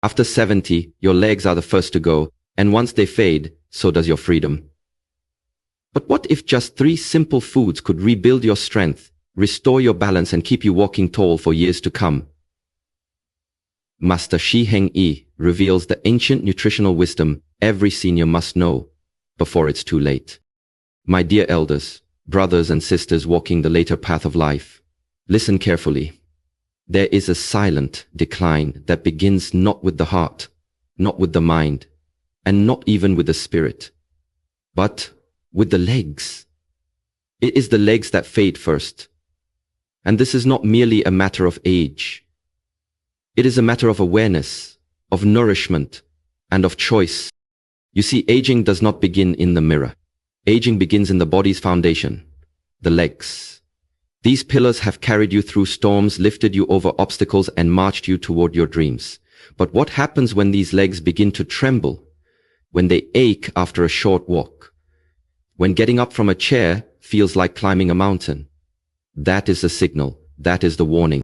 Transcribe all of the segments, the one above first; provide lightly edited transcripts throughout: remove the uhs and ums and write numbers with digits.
After 70, your legs are the first to go, and once they fade, so does your freedom. But what if just 3 simple foods could rebuild your strength, restore your balance, and keep you walking tall for years to come? Master Shi Heng Yi reveals the ancient nutritional wisdom every senior must know before it's too late. My dear elders, brothers and sisters walking the later path of life, listen carefully. There is a silent decline that begins not with the heart, not with the mind, and not even with the spirit, but with the legs. It is the legs that fade first. And this is not merely a matter of age. It is a matter of awareness, of nourishment, and of choice. You see, aging does not begin in the mirror. Aging begins in the body's foundation, the legs. These pillars have carried you through storms, lifted you over obstacles, and marched you toward your dreams. But what happens when these legs begin to tremble? When they ache after a short walk? When getting up from a chair feels like climbing a mountain? That is the signal. That is the warning.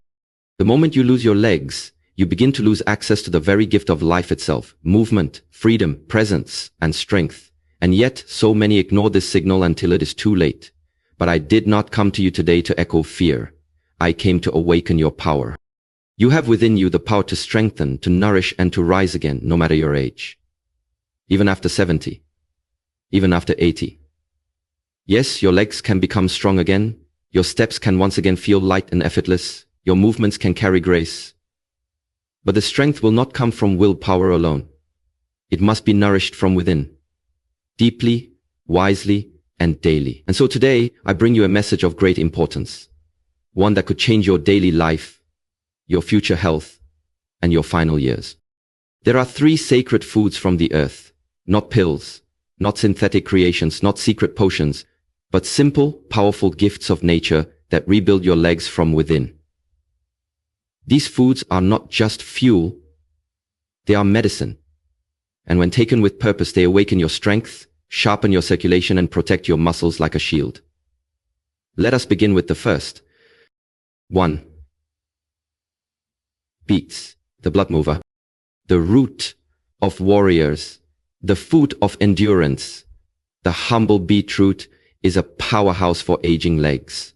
The moment you lose your legs, you begin to lose access to the very gift of life itself, movement, freedom, presence, and strength. And yet, so many ignore this signal until it is too late. But I did not come to you today to echo fear. I came to awaken your power. You have within you the power to strengthen, to nourish, and to rise again, no matter your age. Even after 70. Even after 80. Yes, your legs can become strong again. Your steps can once again feel light and effortless. Your movements can carry grace. But the strength will not come from willpower alone. It must be nourished from within, deeply, wisely, and daily. And so today, I bring you a message of great importance, one that could change your daily life, your future health, and your final years. There are 3 sacred foods from the earth, not pills, not synthetic creations, not secret potions, but simple, powerful gifts of nature that rebuild your legs from within. These foods are not just fuel, they are medicine. And when taken with purpose, they awaken your strength, sharpen your circulation, and protect your muscles like a shield. Let us begin with the first. 1. Beets, the blood mover, the root of warriors, the food of endurance. The humble beetroot is a powerhouse for aging legs.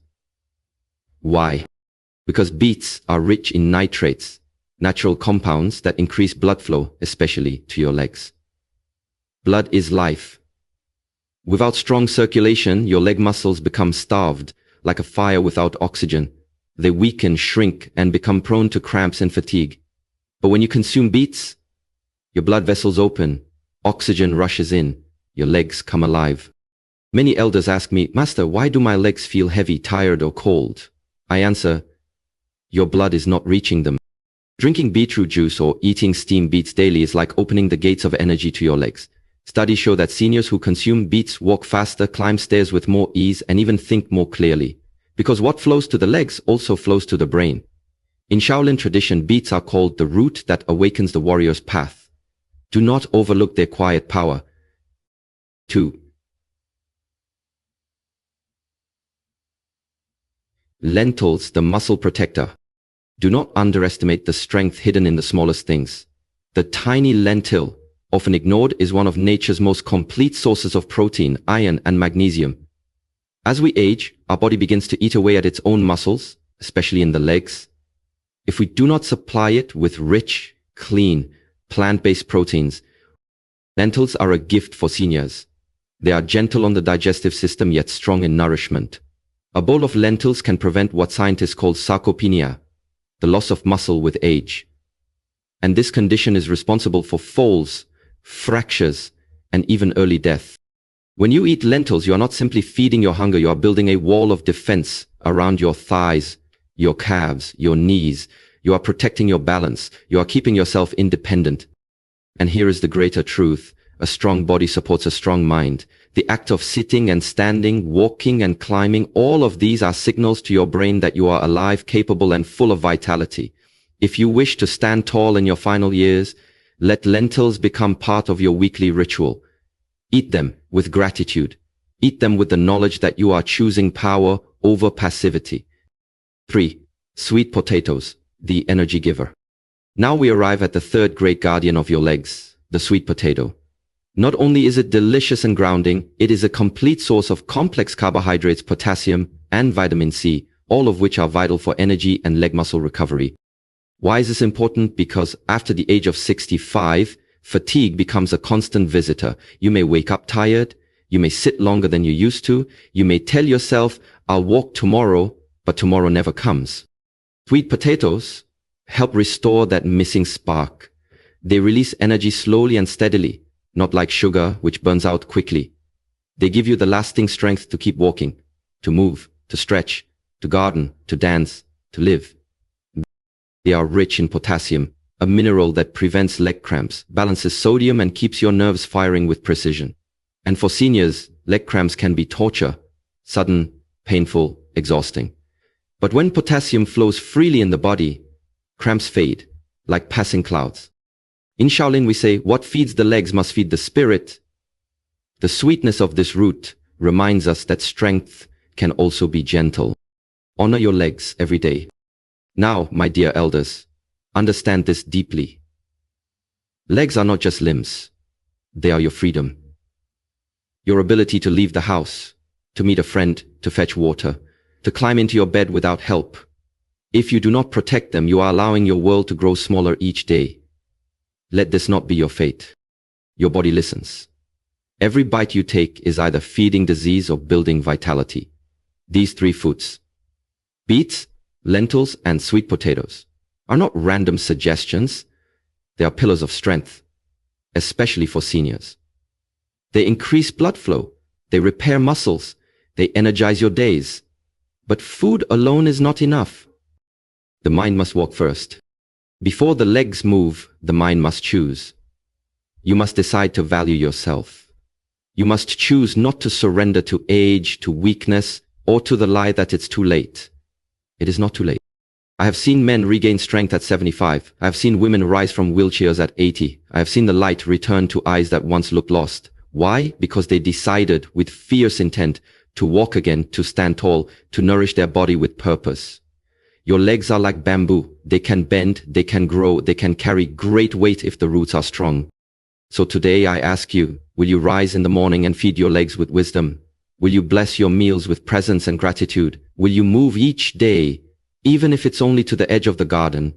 Why? Because beets are rich in nitrates, natural compounds that increase blood flow, especially to your legs. Blood is life. Without strong circulation, your leg muscles become starved, like a fire without oxygen. They weaken, shrink, and become prone to cramps and fatigue. But when you consume beets, your blood vessels open, oxygen rushes in, your legs come alive. Many elders ask me, Master, why do my legs feel heavy, tired, or cold? I answer, your blood is not reaching them. Drinking beetroot juice or eating steamed beets daily is like opening the gates of energy to your legs. Studies show that seniors who consume beets walk faster, climb stairs with more ease, and even think more clearly. Because what flows to the legs also flows to the brain. In Shaolin tradition, beets are called the root that awakens the warrior's path. Do not overlook their quiet power. 2. Lentils, the muscle protector. Do not underestimate the strength hidden in the smallest things. The tiny lentil, often ignored, is one of nature's most complete sources of protein, iron, and magnesium. As we age, our body begins to eat away at its own muscles, especially in the legs. If we do not supply it with rich, clean, plant-based proteins, lentils are a gift for seniors. They are gentle on the digestive system yet strong in nourishment. A bowl of lentils can prevent what scientists call sarcopenia, the loss of muscle with age. And this condition is responsible for falls, fractures, and even early death. When you eat lentils, you are not simply feeding your hunger, you are building a wall of defense around your thighs, your calves, your knees. You are protecting your balance. You are keeping yourself independent. And here is the greater truth. A strong body supports a strong mind. The act of sitting and standing, walking and climbing, all of these are signals to your brain that you are alive, capable, and full of vitality. If you wish to stand tall in your final years, let lentils become part of your weekly ritual. Eat them with gratitude. Eat them with the knowledge that you are choosing power over passivity. 3. Sweet potatoes, the energy giver. Now we arrive at the third great guardian of your legs, the sweet potato. Not only is it delicious and grounding, it is a complete source of complex carbohydrates, potassium, and vitamin C, all of which are vital for energy and leg muscle recovery. Why is this important? Because after the age of 65, fatigue becomes a constant visitor. You may wake up tired, you may sit longer than you used to, you may tell yourself, I'll walk tomorrow, but tomorrow never comes. Sweet potatoes help restore that missing spark. They release energy slowly and steadily, not like sugar, which burns out quickly. They give you the lasting strength to keep walking, to move, to stretch, to garden, to dance, to live. They are rich in potassium, a mineral that prevents leg cramps, balances sodium, and keeps your nerves firing with precision. And for seniors, leg cramps can be torture, sudden, painful, exhausting. But when potassium flows freely in the body, cramps fade, like passing clouds. In Shaolin we say, what feeds the legs must feed the spirit. The sweetness of this root reminds us that strength can also be gentle. Honor your legs every day. Now, my dear elders, understand this deeply. Legs are not just limbs. They are your freedom. Your ability to leave the house, to meet a friend, to fetch water, to climb into your bed without help. If you do not protect them, you are allowing your world to grow smaller each day. Let this not be your fate. Your body listens. Every bite you take is either feeding disease or building vitality. These three foods, beets, lentils, and sweet potatoes, are not random suggestions. They are pillars of strength, especially for seniors. They increase blood flow. They repair muscles. They energize your days. But food alone is not enough. The mind must walk first. Before the legs move, the mind must choose. You must decide to value yourself. You must choose not to surrender to age, to weakness, or to the lie that it's too late. It is not too late. I have seen men regain strength at 75. I have seen women rise from wheelchairs at 80. I have seen the light return to eyes that once looked lost. Why? Because they decided with fierce intent to walk again, to stand tall, to nourish their body with purpose. Your legs are like bamboo. They can bend, they can grow, they can carry great weight if the roots are strong. So today I ask you, will you rise in the morning and feed your legs with wisdom? Will you bless your meals with presence and gratitude? Will you move each day, even if it's only to the edge of the garden?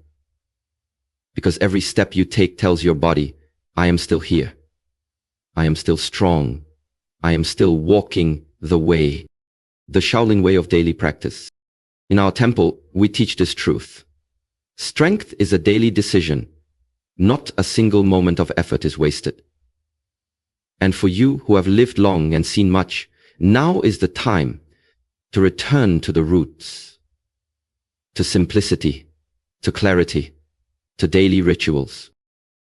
Because every step you take tells your body, I am still here. I am still strong. I am still walking the way. The Shaolin way of daily practice. In our temple, we teach this truth. Strength is a daily decision. Not a single moment of effort is wasted. And for you who have lived long and seen much, now is the time to return to the roots, to simplicity, to clarity, to daily rituals.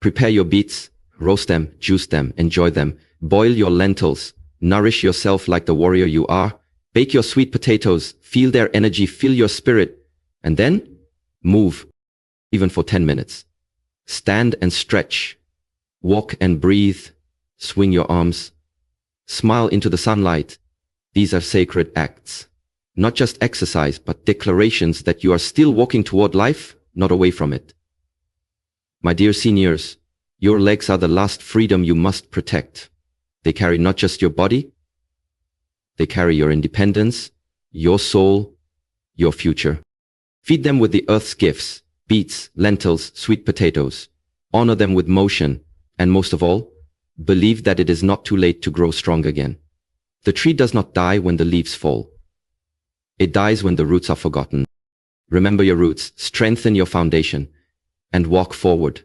Prepare your beets, roast them, juice them, enjoy them, boil your lentils, nourish yourself like the warrior you are, bake your sweet potatoes, feel their energy, feel your spirit, and then move, even for 10 minutes. Stand and stretch, walk and breathe, swing your arms, smile into the sunlight. These are sacred acts, not just exercise, but declarations that you are still walking toward life, not away from it. My dear seniors, your legs are the last freedom you must protect. They carry not just your body, they carry your independence, your soul, your future. Feed them with the earth's gifts, beets, lentils, sweet potatoes. Honor them with motion, and most of all, believe that it is not too late to grow strong again. The tree does not die when the leaves fall. It dies when the roots are forgotten. Remember your roots, strengthen your foundation, and walk forward.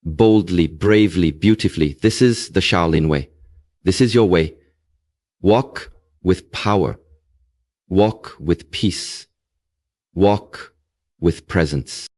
Boldly, bravely, beautifully. This is the Shaolin way. This is your way. Walk with power. Walk with peace. Walk with presence.